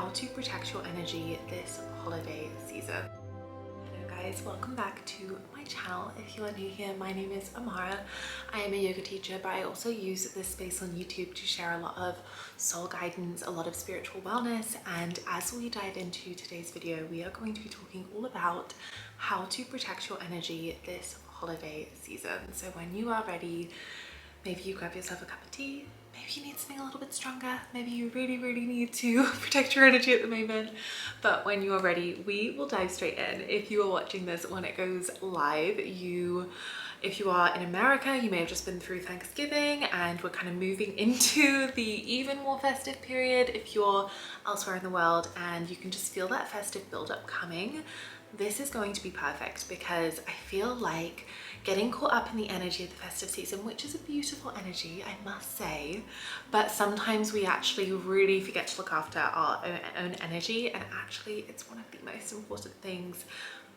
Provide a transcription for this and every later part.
how to protect your energy this holiday season. Hello guys, welcome back to my channel. If you are new here, my name is Amara. I am a yoga teacher, but I also use this space on YouTube to share a lot of soul guidance, a lot of spiritual wellness. And as we dive into today's video, we are going to be talking all about how to protect your energy this holiday season. So when you are ready, maybe you grab yourself a cup of tea, maybe you need something a little bit stronger, maybe you really need to protect your energy at the moment, but when you are ready, we will dive straight in. If you are watching this when it goes live, if you are in America, you may have just been through Thanksgiving and we're kind of moving into the even more festive period. If you're elsewhere in the world and you can just feel that festive build-up coming, this is going to be perfect, because I feel like getting caught up in the energy of the festive season, which is a beautiful energy, I must say, but sometimes we actually really forget to look after our own energy, and actually it's one of the most important things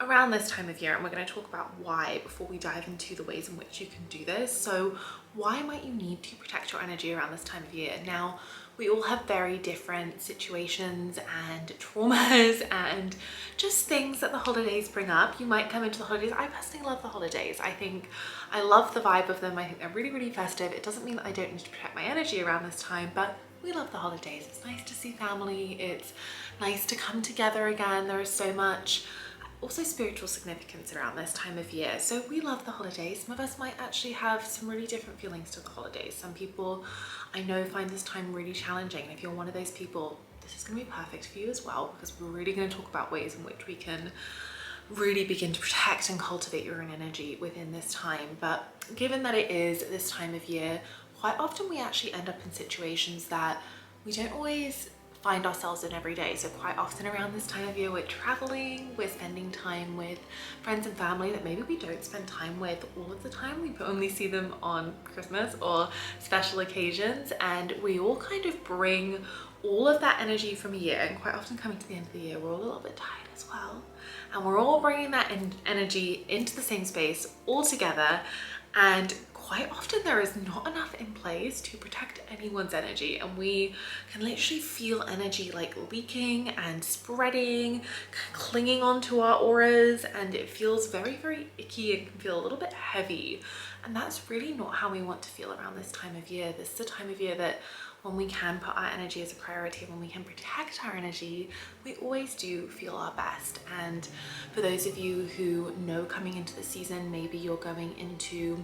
around this time of year, and we're going to talk about why before we dive into the ways in which you can do this. So why might you need to protect your energy around this time of year? Now, we all have very different situations and traumas and just things that the holidays bring up. You might come into the holidays. I personally love the holidays. I think I love the vibe of them. I think they're really festive. It doesn't mean that I don't need to protect my energy around this time, but we love the holidays. It's nice to see family. It's nice to come together again. There is so much also spiritual significance around this time of year. So we love the holidays. Some of us might actually have some really different feelings to the holidays. Some people I know find this time really challenging. And if you're one of those people, this is gonna be perfect for you as well, because we're really gonna talk about ways in which we can really begin to protect and cultivate your own energy within this time. But given that it is this time of year, quite often we actually end up in situations that we don't always find ourselves in every day. So quite often around this time of year, we're traveling, we're spending time with friends and family that maybe we don't spend time with all of the time. We only see them on Christmas or special occasions, and we all kind of bring all of that energy from a year, and quite often coming to the end of the year, we're all a little bit tired as well. And we're all bringing that energy into the same space all together, and quite often there is not enough in place to protect anyone's energy, and we can literally feel energy like leaking and spreading, clinging onto our auras, and it feels very icky and can feel a little bit heavy. And that's really not how we want to feel around this time of year. This is a time of year that when we can put our energy as a priority, when we can protect our energy, we always do feel our best. And for those of you who know coming into the season, maybe you're going into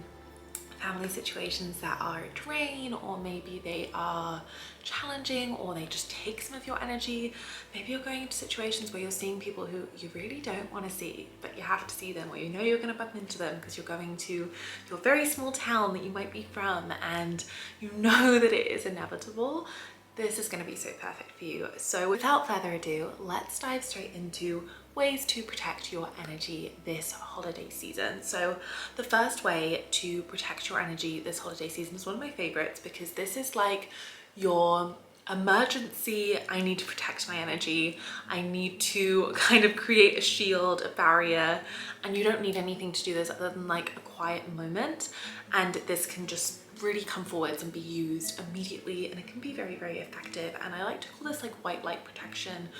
family situations that are a drain, or maybe they are challenging, or they just take some of your energy. Maybe you're going into situations where you're seeing people who you really don't want to see, but you have to see them, or you know you're going to bump into them because you're going to your very small town that you might be from, and you know that it is inevitable. This is going to be so perfect for you. So without further ado, let's dive straight into ways to protect your energy this holiday season. So the first way to protect your energy this holiday season is one of my favorites, because this is like your emergency, I need to protect my energy, I need to kind of create a shield, a barrier, and you don't need anything to do this other than like a quiet moment, and this can just really come forwards and be used immediately, and it can be very effective. And I like to call this like white light protection,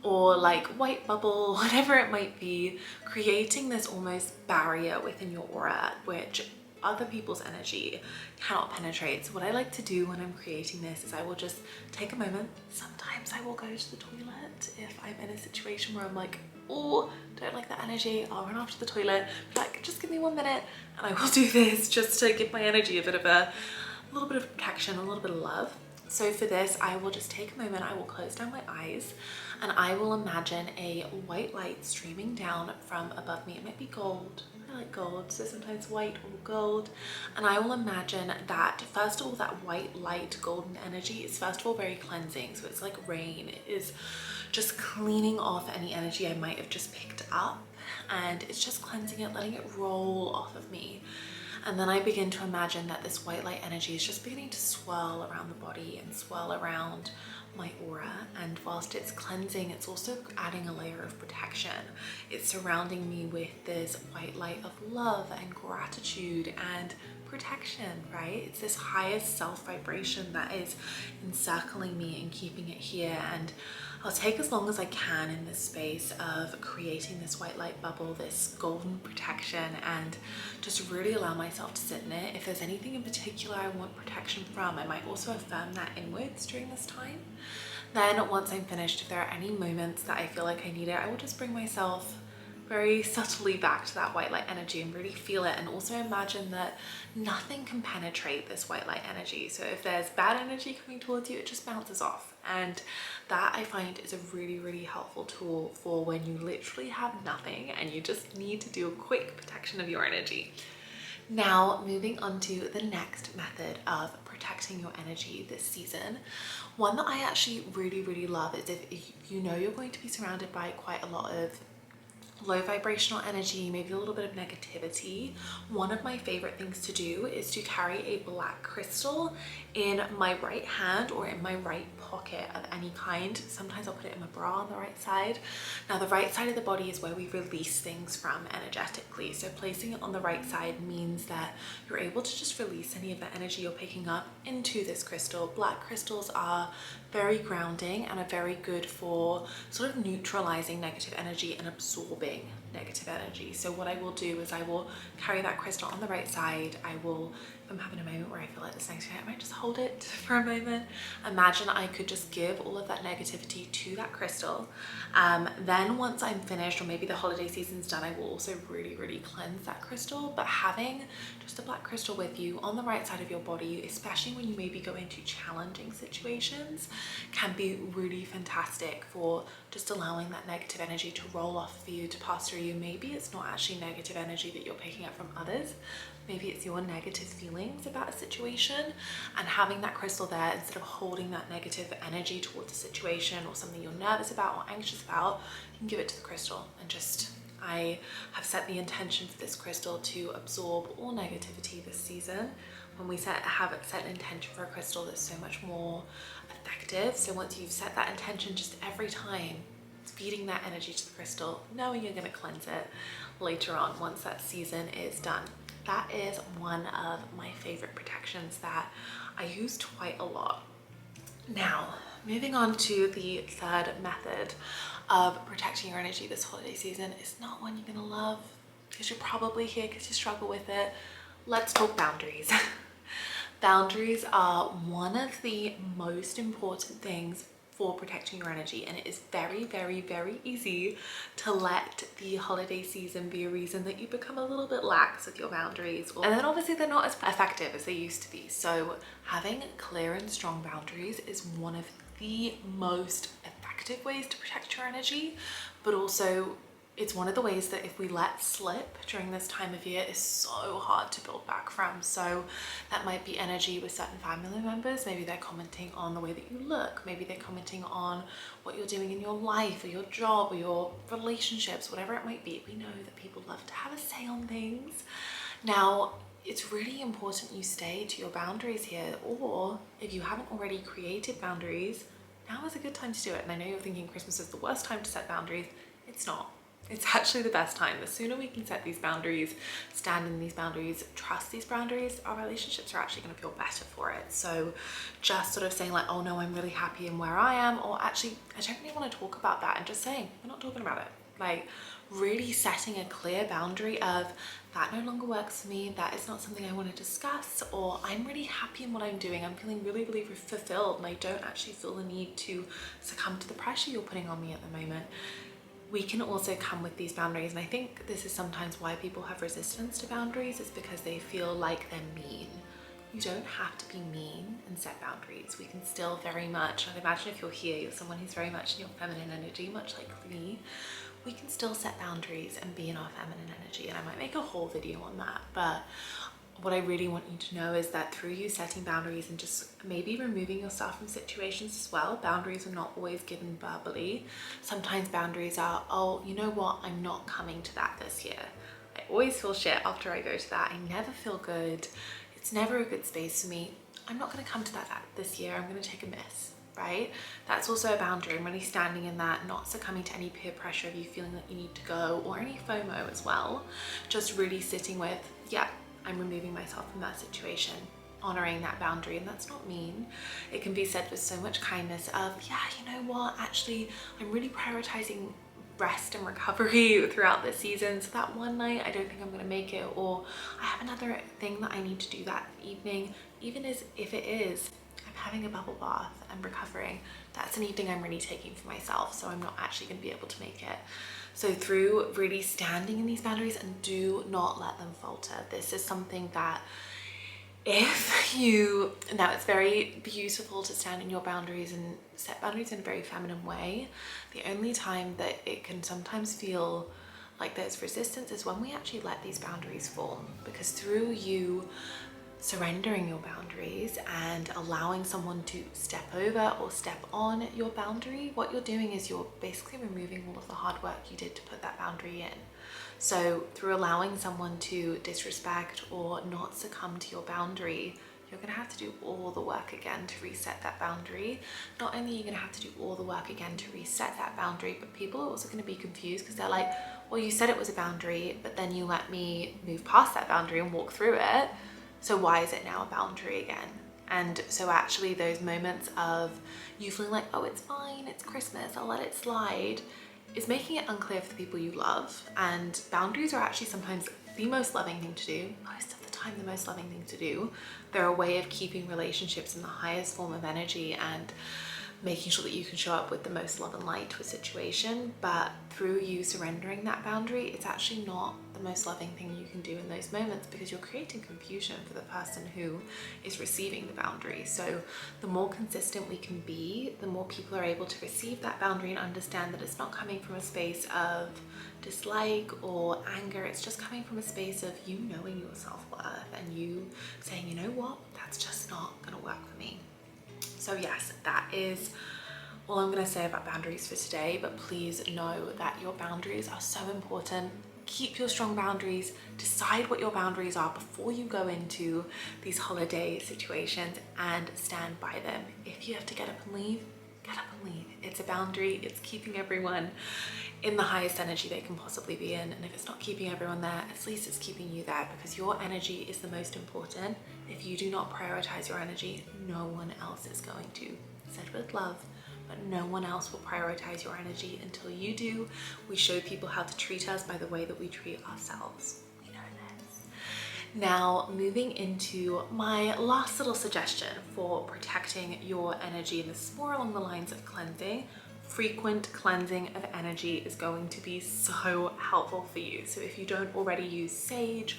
or like white bubble, whatever it might be, creating this almost barrier within your aura which other people's energy cannot penetrate. So what I like to do when I'm creating this is I will just take a moment. Sometimes I will go to the toilet if I'm in a situation where I'm like, oh, don't like that energy, I'll run off to the toilet, like just give me 1 minute and I will do this just to give my energy a little bit of protection, a little bit of love. So for this, I will just take a moment, I will close down my eyes, and I will imagine a white light streaming down from above me. It might be gold. I like gold, so sometimes white or gold. And I will imagine that, first of all, that white light golden energy is first of all very cleansing. So it's like rain. It is just cleaning off any energy I might have just picked up, and it's just cleansing it, letting it roll off of me. And then I begin to imagine that this white light energy is just beginning to swirl around the body and swirl around my aura. And whilst it's cleansing, it's also adding a layer of protection. It's surrounding me with this white light of love and gratitude and protection, right? It's this highest self vibration that is encircling me and keeping it here. And I'll take as long as I can in this space of creating this white light bubble, this golden protection, and just really allow myself to sit in it. If there's anything in particular I want protection from, I might also affirm that inwards during this time. Then once I'm finished, if there are any moments that I feel like I need it, I will just bring myself very subtly back to that white light energy and really feel it, and also imagine that nothing can penetrate this white light energy. So if there's bad energy coming towards you, it just bounces off. And that I find is a really, really helpful tool for when you literally have nothing and you just need to do a quick protection of your energy. Now, moving on to the next method of protecting your energy this season. One that I actually really, really love is if you know you're going to be surrounded by quite a lot of low vibrational energy, maybe a little bit of negativity. One of my favorite things to do is to carry a black crystal in my right hand or in my right pocket of any kind. Sometimes I'll put it in my bra on the right side. Now the right side of the body is where we release things from energetically. So placing it on the right side means that you're able to just release any of the energy you're picking up into this crystal. Black crystals are very grounding and are very good for sort of neutralizing negative energy and absorbing negative energy. So what I will do is I will carry that crystal on the right side. I will, if I'm having a moment where I feel like this next to it, I might just hold it for a moment. Imagine I could just give all of that negativity to that crystal. Then once I'm finished, or maybe the holiday season's done, I will also really, really cleanse that crystal. But having just a black crystal with you on the right side of your body, especially when you maybe go into challenging situations, can be really fantastic for just allowing that negative energy to roll off of you, to pass through you. Maybe it's not actually negative energy that you're picking up from others. Maybe it's your negative feelings about a situation, and having that crystal there, instead of holding that negative energy towards a situation or something you're nervous about or anxious about, you can give it to the crystal and just, I have set the intention for this crystal to absorb all negativity this season. When we have set an intention for a crystal, that's so much more effective. So once you've set that intention, just every time it's feeding that energy to the crystal, knowing you're going to cleanse it later on once that season is done. That is one of my favorite protections that I use quite a lot. Now, moving on to the third method of protecting your energy this holiday season. Is not one you're gonna love because you're probably here because you struggle with it. Let's talk boundaries. Boundaries are one of the most important things for protecting your energy, and it is very, very, very easy to let the holiday season be a reason that you become a little bit lax with your boundaries, and then obviously they're not as effective as they used to be. So having clear and strong boundaries is one of the most effective ways to protect your energy, but also it's one of the ways that if we let slip during this time of year is so hard to build back from. So that might be energy with certain family members. Maybe they're commenting on the way that you look. Maybe they're commenting on what you're doing in your life or your job or your relationships, whatever it might be. We know that people love to have a say on things. Now, it's really important you stay to your boundaries here, or if you haven't already created boundaries, now is a good time to do it. And I know you're thinking Christmas is the worst time to set boundaries. It's not. It's actually the best time. The sooner we can set these boundaries, stand in these boundaries, trust these boundaries, our relationships are actually going to feel better for it. So just sort of saying like, oh no, I'm really happy in where I am, or actually I don't really want to talk about that, and just saying we're not talking about it. Like really setting a clear boundary of that no longer works for me, that is not something I want to discuss, or I'm really happy in what I'm doing, I'm feeling really, really fulfilled, and I don't actually feel the need to succumb to the pressure you're putting on me at the moment. We can also come with these boundaries, and I think this is sometimes why people have resistance to boundaries, is because they feel like they're mean. You don't have to be mean and set boundaries. We can still very much, I'd imagine if you're here, you're someone who's very much in your feminine energy, much like me, we can still set boundaries and be in our feminine energy. And I might make a whole video on that, but what I really want you to know is that through you setting boundaries and just maybe removing yourself from situations as well, boundaries are not always given verbally. Sometimes boundaries are, oh, you know what, I'm not coming to that this year. I always feel shit after I go to that. I never feel good. It's never a good space for me. I'm not going to come to that this year. I'm going to take a miss, right? That's also a boundary. I'm really standing in that, not succumbing to any peer pressure of you feeling that you need to go, or any FOMO as well. Just really sitting with, yeah, I'm removing myself from that situation. honoring that boundary. And that's not mean. It can be said with so much kindness of, yeah, you know what, actually I'm really prioritizing rest and recovery throughout this season, so that one night I don't think I'm gonna make it, or I have another thing that I need to do that evening, even as if it is I'm having a bubble bath and recovering, that's an evening I'm really taking for myself, so I'm not actually going to be able to make it. So through really standing in these boundaries, and do not let them falter. This is something that now it's very beautiful to stand in your boundaries and set boundaries in a very feminine way. The only time that it can sometimes feel like there's resistance is when we actually let these boundaries fall, because through you surrendering your boundaries and allowing someone to step over or step on your boundary, what you're doing is you're basically removing all of the hard work you did to put that boundary in. So through allowing someone to disrespect or not succumb to your boundary, you're going to have to do all the work again to reset that boundary. Not only are you going to have to do all the work again to reset that boundary, but people are also going to be confused because they're like, well, you said it was a boundary, but then you let me move past that boundary and walk through it. So why is it now a boundary again? And so actually those moments of you feeling like, oh, it's fine, it's Christmas, I'll let it slide, is making it unclear for the people you love. And boundaries are actually sometimes the most loving thing to do, most of the time the most loving thing to do. They're a way of keeping relationships in the highest form of energy and making sure that you can show up with the most love and light to a situation. But through you surrendering that boundary, it's actually not the most loving thing you can do in those moments, because you're creating confusion for the person who is receiving the boundary. So the more consistent we can be, the more people are able to receive that boundary and understand that it's not coming from a space of dislike or anger. It's just coming from a space of you knowing your self-worth and you saying, you know what, that's just not gonna work for me. So yes, that is all I'm going to say about boundaries for today, but please know that your boundaries are so important. Keep your strong boundaries, decide what your boundaries are before you go into these holiday situations, and stand by them. If you have to get up and leave, get up and leave. It's a boundary, it's keeping everyone in the highest energy they can possibly be in, and if it's not keeping everyone there, at least it's keeping you there, because your energy is the most important. If you do not prioritize your energy, no one else is going to. Said with love, but no one else will prioritize your energy until you do. We show people how to treat us by the way that we treat ourselves. We know this. Now, moving into my last little suggestion for protecting your energy, and this is more along the lines of cleansing. Frequent cleansing of energy is going to be so helpful for you. So if you don't already use sage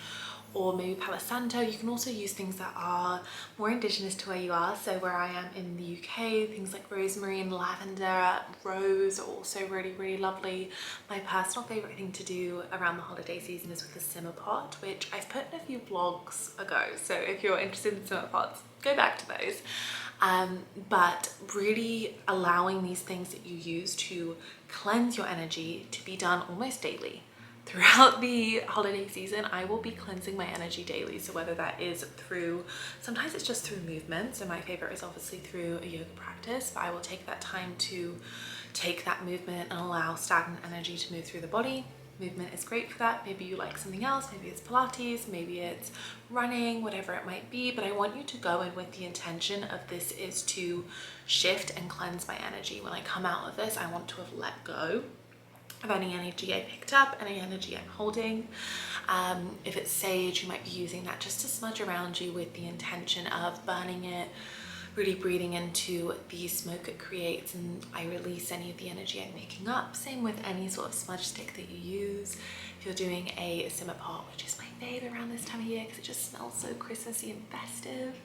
or maybe Palo Santo, you can also use things that are more indigenous to where you are. So where I am in the UK, things like rosemary and lavender, rose are also really, really lovely. My personal favorite thing to do around the holiday season is with the simmo pot, which I've put in a few vlogs ago. So if you're interested in simmo pots, go back to those. But really allowing these things that you use to cleanse your energy to be done almost daily. Throughout the holiday season, I will be cleansing my energy daily. So whether that is through, sometimes it's just through movement. So my favorite is obviously through a yoga practice, but I will take that time to take that movement and allow stagnant energy to move through the body. Movement is great for that. Maybe you like something else, maybe it's Pilates, maybe it's running, whatever it might be, but I want you to go in with the intention of this is to shift and cleanse my energy. When I come out of this, I want to have let go of any energy I picked up, any energy I'm holding. If it's sage, you might be using that just to smudge around you with the intention of burning it, really breathing into the smoke it creates, and I release any of the energy I'm making up. Same with any sort of smudge stick that you use. If you're doing a simmo pot, which is my fave around this time of year because it just smells so Christmassy and festive,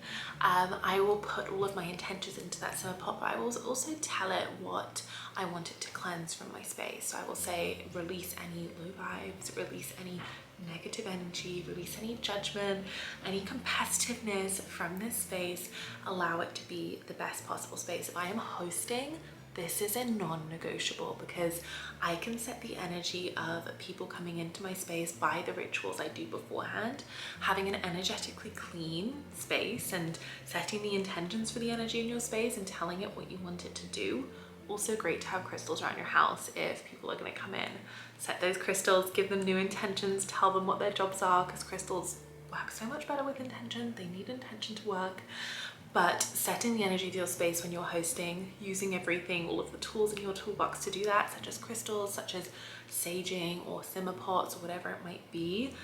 I will put all of my intentions into that simmo pot, but I will also tell it what I want it to cleanse from my space. So I will say, release any low vibes, release any negative energy, release any judgment, any competitiveness from this space, allow it to be the best possible space. If I am hosting, this is a non-negotiable, because I can set the energy of people coming into my space by the rituals I do beforehand. Having an energetically clean space and setting the intentions for the energy in your space and telling it what you want it to do. Also great to have crystals around your house if people are going to come in. Set those crystals, give them new intentions, tell them what their jobs are, because crystals work so much better with intention. They need intention to work. But setting the energy of your space when you're hosting, using everything, all of the tools in your toolbox to do that, such as crystals, such as saging or simmer pots or whatever it might be.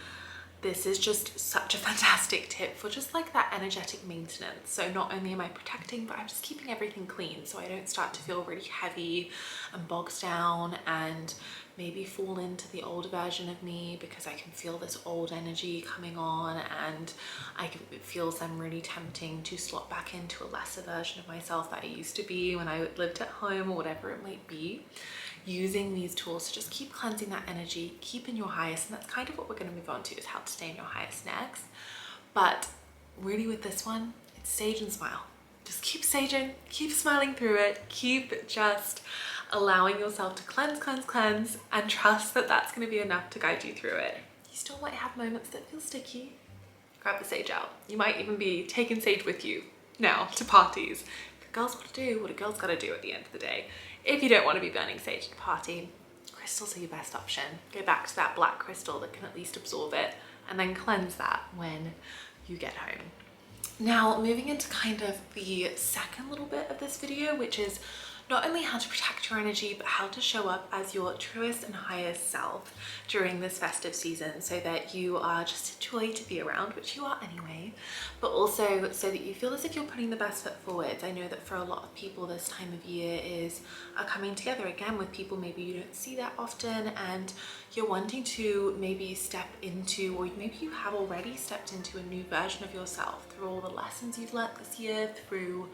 This is just such a fantastic tip for just like that energetic maintenance. So not only am I protecting, but I'm just keeping everything clean so I don't start to feel really heavy and bogged down and maybe fall into the older version of me, because I can feel this old energy coming on, and it feels I'm really tempting to slot back into a lesser version of myself that I used to be when I lived at home or whatever it might be. Using these tools to just keep cleansing that energy, keep in your highest, and that's kind of what we're going to move on to, is how to stay in your highest next. But really with this one, it's sage and smile. Just keep saging, keep smiling through it, keep just allowing yourself to cleanse, and trust that that's going to be enough to guide you through it. You still might have moments that feel sticky. Grab the sage out. You might even be taking sage with you now to parties. The girls got to do what a girl's got to do at the end of the day. If you don't want to be burning sage at a party, crystals are your best option. Go back to that black crystal that can at least absorb it, and then cleanse that when you get home. Now, moving into kind of the second little bit of this video, which is not only how to protect your energy, but how to show up as your truest and highest self during this festive season, so that you are just a joy to be around, which you are anyway, but also so that you feel as if you're putting the best foot forward. I know that for a lot of people, this time of year is coming together again with people maybe you don't see that often, and you're wanting to maybe step into, or maybe you have already stepped into, a new version of yourself through all the lessons you've learnt this year, through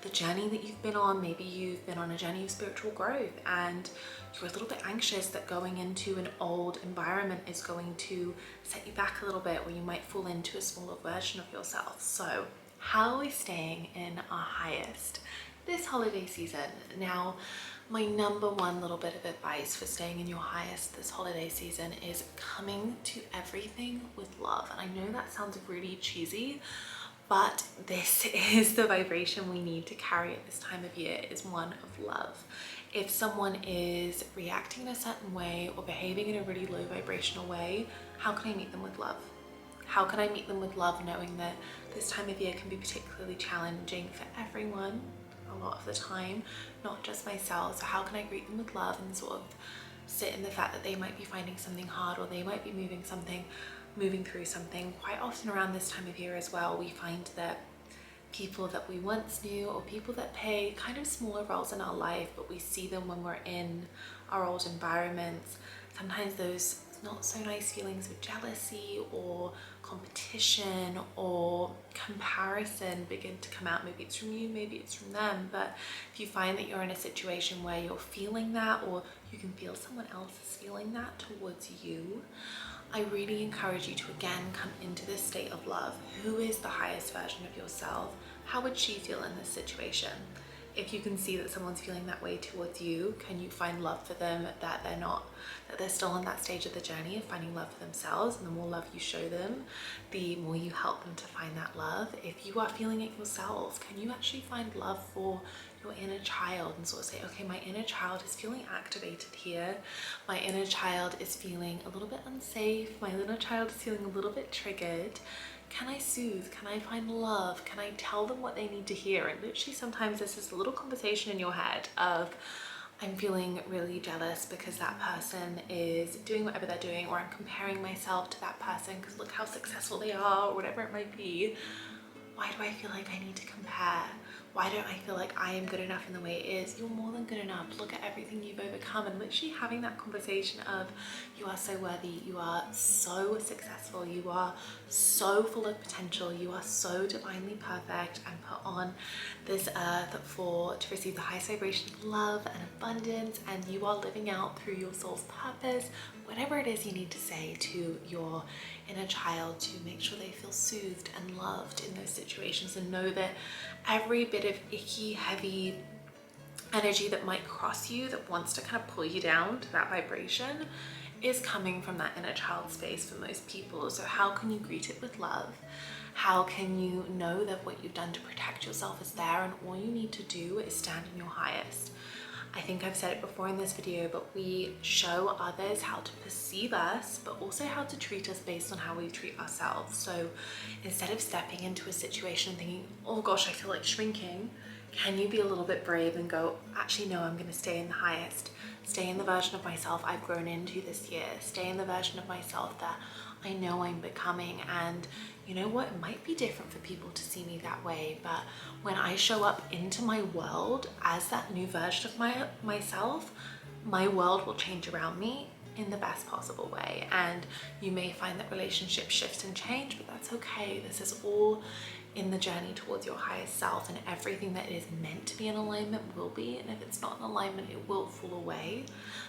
the journey that you've been on. Maybe you've been on a journey of spiritual growth and you're a little bit anxious that going into an old environment is going to set you back a little bit, or you might fall into a smaller version of yourself. So how are we staying in our highest this holiday season? Now, my number one little bit of advice for staying in your highest this holiday season is coming to everything with love. And I know that sounds really cheesy, but this is the vibration we need to carry at this time of year, is one of love. If someone is reacting in a certain way or behaving in a really low vibrational way, how can I meet them with love? How can I meet them with love, knowing that this time of year can be particularly challenging for everyone a lot of the time, not just myself? So how can I greet them with love and sort of sit in the fact that they might be finding something hard, or they might be moving through something. Quite often around this time of year as well, we find that people that we once knew, or people that play kind of smaller roles in our life, but we see them when we're in our old environments, sometimes those not so nice feelings of jealousy or competition or comparison begin to come out. Maybe it's from you, maybe it's from them, but if you find that you're in a situation where you're feeling that, or you can feel someone else is feeling that towards you, I really encourage you to again come into this state of love. Who is the highest version of yourself? How would she feel in this situation? If you can see that someone's feeling that way towards you, can you find love for them, that they're still on that stage of the journey of finding love for themselves? And the more love you show them, the more you help them to find that love. If you are feeling it yourself, can you actually find love for your inner child and sort of say, okay, my inner child is feeling activated here. My inner child is feeling a little bit unsafe. My inner child is feeling a little bit triggered. Can I soothe? Can I find love? Can I tell them what they need to hear? And literally sometimes this is a little conversation in your head of, I'm feeling really jealous because that person is doing whatever they're doing, or I'm comparing myself to that person because look how successful they are, or whatever it might be. Why do I feel like I need to compare? Why don't I feel like I am good enough in the way it is? You're more than good enough. Look at everything you've overcome. And literally having that conversation of, you are so worthy, you are so successful, you are so full of potential, you are so divinely perfect and put on this earth to receive the highest vibration of love and abundance, and you are living out through your soul's purpose. Whatever it is you need to say to your inner child to make sure they feel soothed and loved in those situations, and know that every bit of icky, heavy energy that might cross you that wants to kind of pull you down to that vibration is coming from that inner child space for most people. So how can you greet it with love? How can you know that what you've done to protect yourself is there, and all you need to do is stand in your highest? I think I've said it before in this video, but we show others how to perceive us, but also how to treat us based on how we treat ourselves. So instead of stepping into a situation and thinking, oh gosh, I feel like shrinking, can you be a little bit brave and go, actually, no, I'm going to stay in the highest, stay in the version of myself I've grown into this year, stay in the version of myself that I know I'm becoming. And you know what, it might be different for people to see me that way, but when I show up into my world as that new version of myself, my world will change around me in the best possible way. And you may find that relationships shift and change, but that's okay. This is all in the journey towards your highest self, and everything that is meant to be in alignment will be, and if it's not in alignment, it will fall away.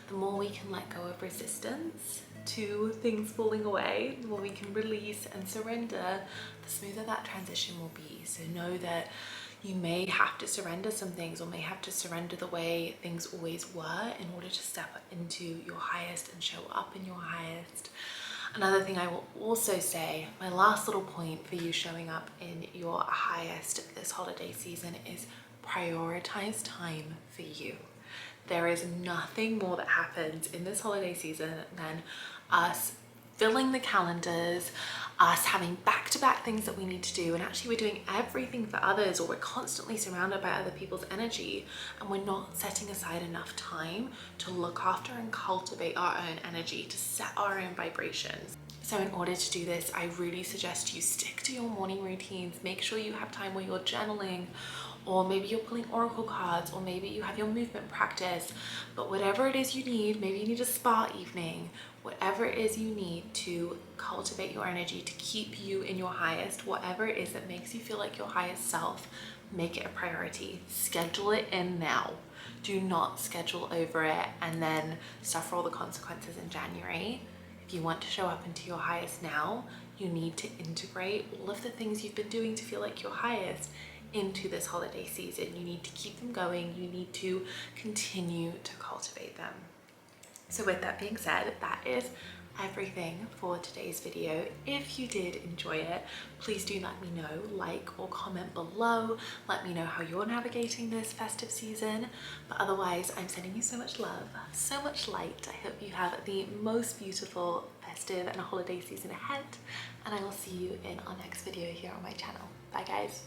The more we can let go of resistance to things falling away, the more we can release and surrender, the smoother that transition will be. So know that you may have to surrender some things, or may have to surrender the way things always were in order to step into your highest and show up in your highest. Another thing I will also say, my last little point for you showing up in your highest this holiday season is prioritize time for you. There is nothing more that happens in this holiday season than us filling the calendars, us having back-to-back things that we need to do, and actually we're doing everything for others, or we're constantly surrounded by other people's energy, and we're not setting aside enough time to look after and cultivate our own energy, to set our own vibrations. So in order to do this, I really suggest you stick to your morning routines. Make sure you have time where you're journaling, or maybe you're pulling oracle cards, or maybe you have your movement practice. But whatever it is you need, maybe you need a spa evening, whatever it is you need to cultivate your energy, to keep you in your highest, whatever it is that makes you feel like your highest self, make it a priority. Schedule it in now. Do not schedule over it and then suffer all the consequences in January. If you want to show up into your highest now, you need to integrate all of the things you've been doing to feel like your highest into this holiday season. You need to keep them going. You need to continue to cultivate them. So with that being said, that is everything for today's video. If you did enjoy it, please do let me know, like or comment below. Let me know how you're navigating this festive season. But otherwise, I'm sending you so much love, so much light. I hope you have the most beautiful festive and holiday season ahead, and I will see you in our next video here on my channel. Bye guys.